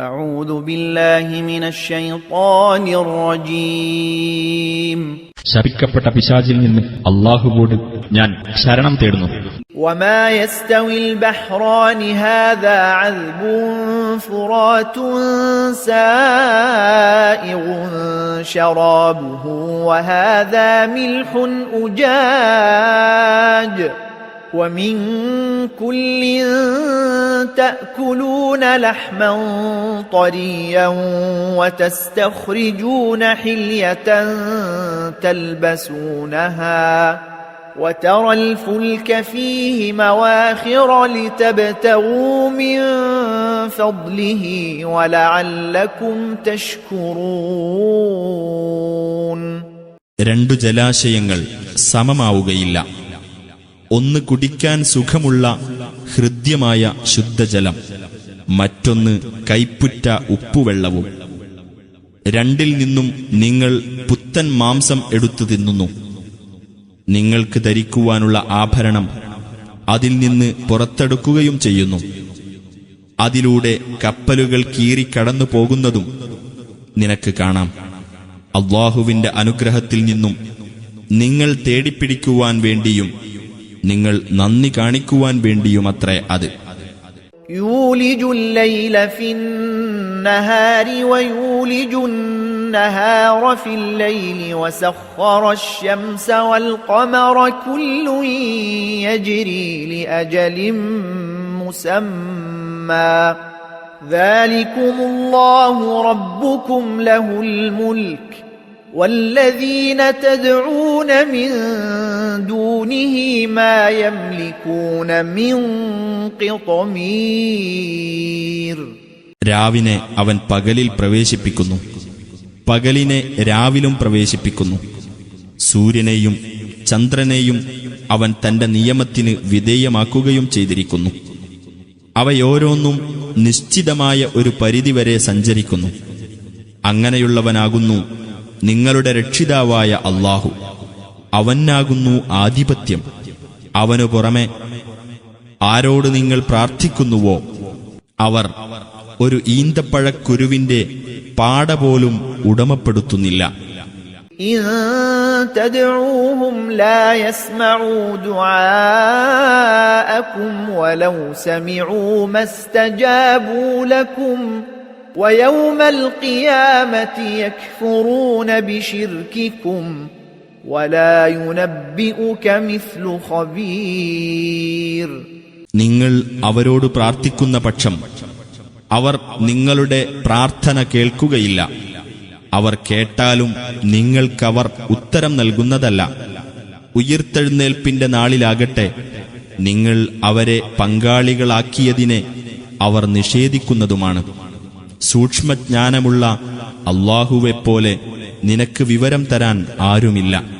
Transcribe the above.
أعوذ بالله من الشيطان الرجيم ശപിക്കപ്പെട്ട പിശാചിൽ നിന്ന് അല്ലാഹുവോട് ഞാൻ ശരണം തേടുന്നു. وما يستوي البحران هذا عذب فرات سائغ شرابه وهذا ملح أجاج ومن كل تأكلون لحما طريا وتستخرجون حلية تلبسونها وترى الفلك فيه مواخر لتبتغوا من فضله ولعلكم تشكرون. രണ്ടു ജലാശയങ്ങൾ സമമാവുകയില്ല. ഒന്ന് കുടിക്കാൻ സുഖമുള്ള ഹൃദ്യമായ ശുദ്ധജലം, മറ്റൊന്ന് കൈപ്പുറ്റ ഉപ്പുവെള്ളവും. രണ്ടിൽ നിന്നും നിങ്ങൾ പുത്തൻ മാംസം എടുത്തു തിന്നുന്നു. നിങ്ങൾക്ക് ധരിക്കുവാനുള്ള ആഭരണം അതിൽ നിന്ന് പുറത്തെടുക്കുകയും ചെയ്യുന്നു. അതിലൂടെ കപ്പലുകൾ കീറിക്കടന്നു പോകുന്നതും നിനക്ക് കാണാം. അല്ലാഹുവിന്റെ അനുഗ്രഹത്തിൽ നിന്നും നിങ്ങൾ തേടിപ്പിടിക്കുവാൻ വേണ്ടിയും നിങ്ങൾ നന്ദി കാണിക്കുവാൻ വേണ്ടിയുമത്രേ അത്. يولج الليل في النهار ويولج النهار في الليل وسخر الشمس والقمر كل يجري لأجل مسمى ذلكم الله ربكم له الملك والذين تدعون من دونه ما يملكون من قطمير. രാവിനെ അവൻ പകലിൽ പ്രവേശിപ്പിക്കുന്നു, പകലിനെ രാവിലും പ്രവേശിപ്പിക്കുന്നു. സൂര്യനെയും ചന്ദ്രനെയും അവൻ തന്റെ നിയമത്തിന് വിധേയമാക്കുകയും ചെയ്തിരിക്കുന്നു. അവയോരോന്നും നിശ്ചിതമായ ഒരു പരിധിവരെ സഞ്ചരിക്കുന്നു. അങ്ങനെയുള്ളവനാകുന്നു നിങ്ങളുടെ രക്ഷിതാവായ അല്ലാഹു. അവനാകുന്നു ആധിപത്യം. അവനു പുറമെ ആരോട് നിങ്ങൾ പ്രാർത്ഥിക്കുന്നുവോ അവർ ഒരു ഈന്തപ്പഴക്കുരുവിന്റെ പാട പോലും ഉടമപ്പെടുത്തുന്നില്ല. إن تدعوهم لا يسمعوا دعاءكم ولو سمعوا ما استجابوا لكم ويوم القيامة يكفرون بشرككم ولا ينبئك مثل خبير. നിങ്ങൾ അവരോട് പ്രാർത്ഥിക്കുന്ന പക്ഷം അവർ നിങ്ങളുടെ പ്രാർത്ഥന കേൾക്കുകയില്ല. അവർ കേട്ടാലും നിങ്ങൾക്കവർ ഉത്തരം നൽകുന്നതല്ല. ഉയിർത്തെഴുന്നേൽപ്പിന്റെ നാളിലാകട്ടെ നിങ്ങൾ അവരെ പങ്കാളികളാക്കിയതിനെ അവർ നിഷേധിക്കുന്നതുമാണ്. സൂക്ഷ്മജ്ഞാനമുള്ള അല്ലാഹുവെപ്പോലെ നിനക്ക് വിവരം തരാൻ ആരുമില്ല.